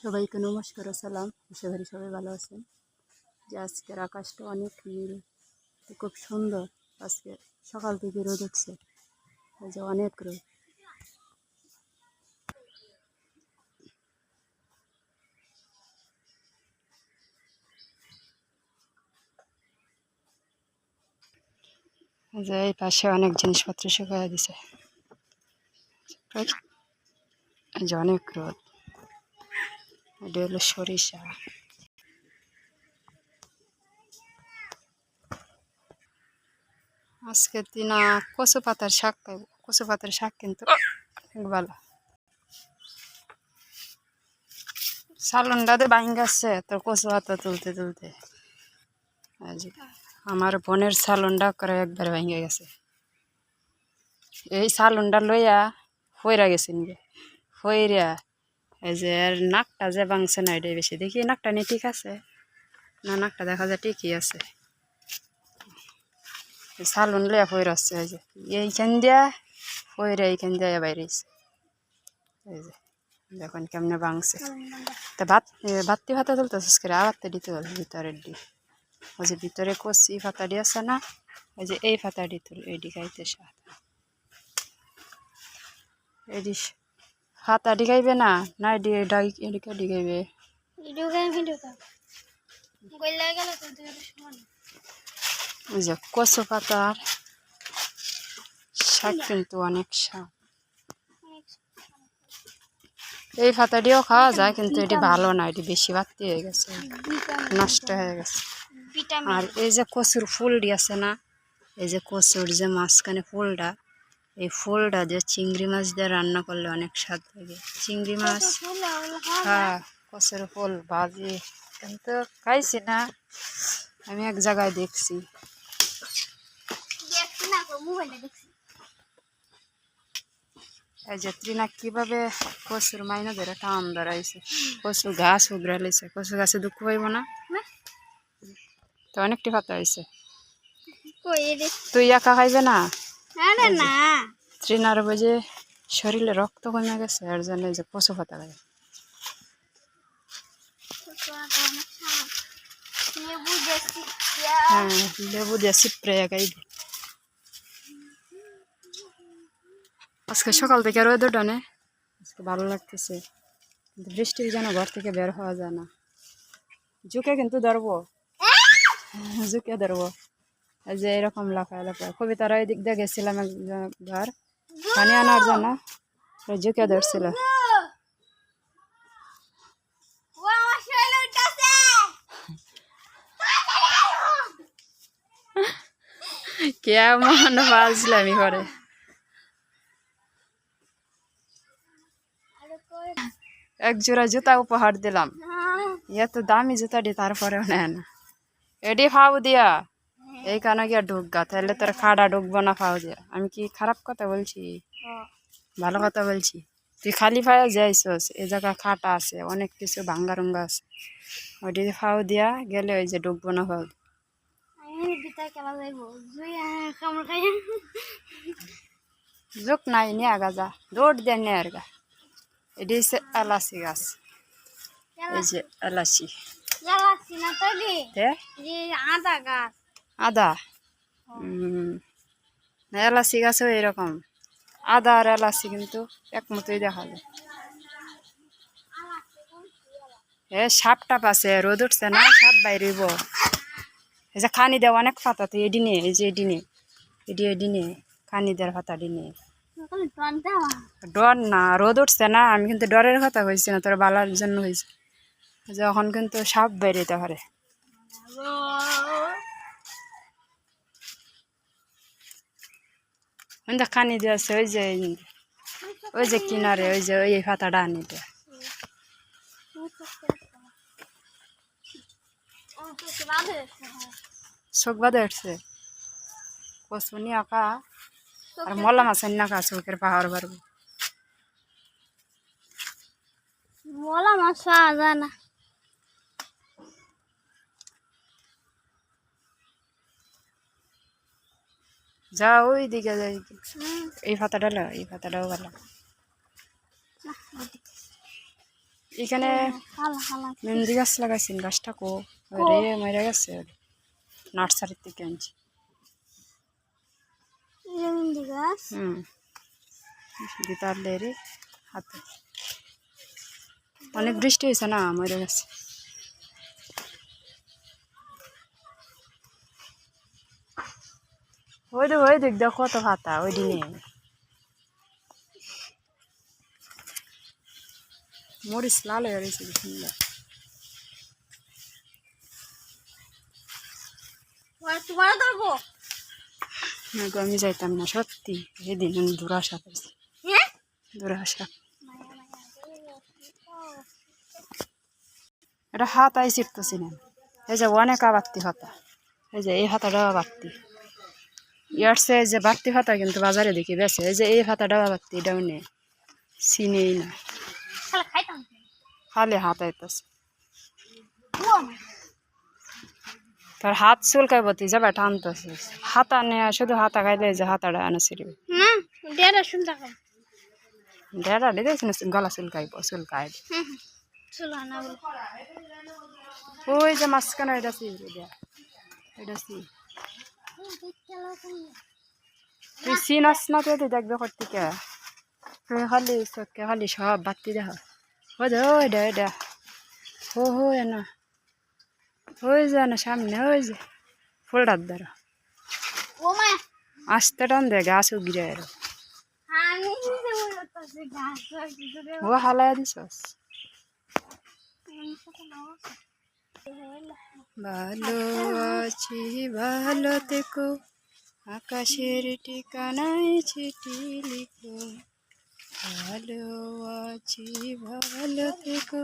সবাইকে নমস্কার ও সালাম। আশা করি সবাই ভালো আছেন। যে আজকের আকাশটা অনেক নীল, খুব সুন্দর। আজকে সকাল থেকে রোদ উঠছে, এই যে অনেক রোদ। যে এই পাশে অনেক জিনিসপত্র শুকায় দিছে, এই যে অনেক রোদ। এটা হলো সরিষা। আজকের দিন কচু পাতার শাক খাইব। কচু পাতার শাক কিন্তু অনেক ভালো। সালনটাতে বাইন গেছে তোর কচু পাতা তুলতে তুলতে। আমার বোনের সালনটা করে একবার ভেঙে গেছে। এই সালনটা লইয়া ফইরা গেছে নিয়ে ফইরা, এই যে এর নাকটা যে ভাঙছে না, এটাই বেশি। দেখি নাকটা নিয়ে ঠিক আছে না, নাকটা দেখা যায় ঠিকই আছে। সালুন লইয়া ফইরা আসছে, এই যে এইখান দিয়া ফইরা এইখান দিয়া বাইরেছে। এই যে দেখুন কেমনে ভাঙছে। তা বাত্তি ভাতা তুলতেছিস করে আবারতে দিতে হবে ভিতরের দি। ওই যে ভিতরে কচি ফাতাডি আছে না, ওই যে এই ফাতাডি তুল, এইডি খাইতে স্বাদ। এডি ফাতা ডিগাইবে না, না এদিকে ডিগাইবে। ওই যে কচু পাতার শাক কিন্তু অনেক স্বাদ। এই পাতাটিও খাওয়া যায়, কিন্তু এটি ভালো না, এটি বেশি বাড়তি হয়ে গেছে, নষ্ট হয়ে গেছে। আর এই যে কচুর ফুলটি আছে না, এই যে কচুর যে মাঝখানে ফুলটা, এই ফুলটা যে চিংড়ি মাছ দিয়ে রান্না করলে অনেক স্বাদ লাগে। চিংড়ি মাছ, হ্যাঁ, কচুর ফুল ভাজি কিন্তু খাইছি না, আমি এক জায়গায় দেখছি। এই যে ত্রিনা কিভাবে কচুর মাইনা ধরে টান ধরাইছে। কচু গাছ উগড়াইছে, কচু গাছে দুঃখ পাইব না তো, অনেকটি পাতা হয়েছে। তুই একা খাইবে না? ত্রিনার বুঝে শরীরে রক্ত কমে গেছে, এর জন্য যে কচু পাতা খাই। হ্যাঁ, লেবু দিয়ে সিপ্রে খাইবে। আজকে সকাল থেকে রোদ ওঠানে, আজকে ভালো লাগতেছে, কিন্তু বৃষ্টির জন্য ঘর থেকে বের হওয়া যায় না। ঝুঁকে কিন্তু ধরবো, ঝুঁকে ধরবো। এই যে এরকম লাফায় লাফায় কবিতারা এই দিক দিয়ে গেছিলাম একবার পানি আনার জন্য, ঝুঁকে ধরছিল। কেমন বাজলামি করে। এক জোড়া জুতা উপহার দিলাম, এত দামি জুতাটি তারপরেও নেয় না। এডি ফাউ দিয়া এইখানে গিয়া ঢুকগা, তাহলে তোর খাড়া ঢুকবো না ফাউ দিয়া। আমি কি খারাপ কথা বলছি? ভালো কথা বলছি। তুই খালি পায়ে যাইছস, এ জায়গা খাটা আছে, অনেক কিছু ভাঙ্গা রুঙ্গা আছে, ওইটি ফাউ দিয়া গেলে ওই যে ঢুকবো না ফাউ। জোক নাই নিয়ে আগা যা, দৌড় দিয়ে নিয়ে আর গা। এটি হচ্ছে এলাচি গাছ, এই যে এলাচি। আদা, এলাচি গাছও এরকম, আদা আর এলাচি কিন্তু এক মতোই দেখা যায়। সাপ টাপ আছে, রোদ উঠছে না, সাপ বাইরেব। এই যে খানি দেওয়া অনেক পাতা, তো এডি নিয়ে, এই যে এডি নিয়ে, এডি নিয়ে খানি দেওয়ার পাতাটি নিয়ে। ডর না, রোদ উঠছে না, আমি কিন্তু ডরের কথা কইছি না, তোর বালার জন্য হয়েছে। যখন কিন্তু সাপ বেরোতে পারে। খানি দিয়েছে ওই যে কিনারে, ওই যে ওই পাতাটা আনিতে চোখ বাঁধে উঠছে। কচুনি আঁকা আর মলা মাছের নাকা চোখের পাহাড় বাড়বো। মলা মাছ পাওয়া যায় না। যা ওই দিকে যাই, এই পাতাটা লো, এই পাতাটাও ভালো। এখানে মেহেন্দি গাছ লাগাইছেন, গাছটা কো রে মেরে গেছে, নার্সারির থেকে আনছি। দিতার রে হাতে অনেক বৃষ্টি হয়েছে না, মরে গেছে। ওই দেখ দেখো কত পাতা ওই দিনে মরিচ লাল হয়ে গেছে সুন্দর। আমি যাইতাম না সত্যি, সেদিন আমি দুরাশা পাইছি, দুরাশা। এটা হাত আই চিটতেছি না, এই যে অনেক বাড়তি হাতা, এই যে এই হাতাটা বাড়তি, ইয়ার সে যে বাড়তি হাতা কিন্তু বাজারে দেখি বেছে, এই যে এই হাতাটা বাড়তি, এটাও নেই, চিনেই না, খালি হাত আইতেছে। তোর হাত চুলকাই বতি যাবে টানতেছে, হাতা নেয় শুধু হাতা খাইলে যে হাতাটা আনা ছিড়বে ডেরা দিয়েছি না, গলা চুলকাইব চুলকাই। ওই যে মাঝখানে এটা এটা তুই চিনাস না, তুই দেখবে কর্তিকে তুই খালি চোখে খালি সব বাতি দেখ। ওই দে এটা হো না, ওই যে না সামনে ওই যে ফুলটার দ্বারা আস্তে টান দে, গাছ উগিরে ও হালাই দিছস। ভালো আছি ভালো থেকো, আকাশের ঠিকানায় চিঠি লিখো, ভালো আছি ভালো থেকো,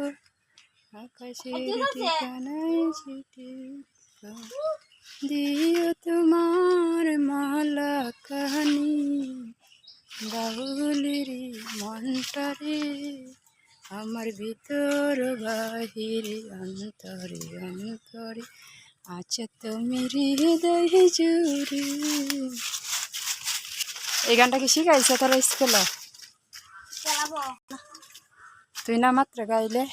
আকাশের ঠিকানায় চিঠি লিখো, দিও তোমার মালা কাহানি বাউলেরই মনটারে, আমার ভিতর বাহিরে অন্তরে অন্তরে আছে তুমি হৃদয় জুড়ে। এই গানটা কি শিখাইছে তোরা স্কুলে? তুই না মাত্র গাইলে।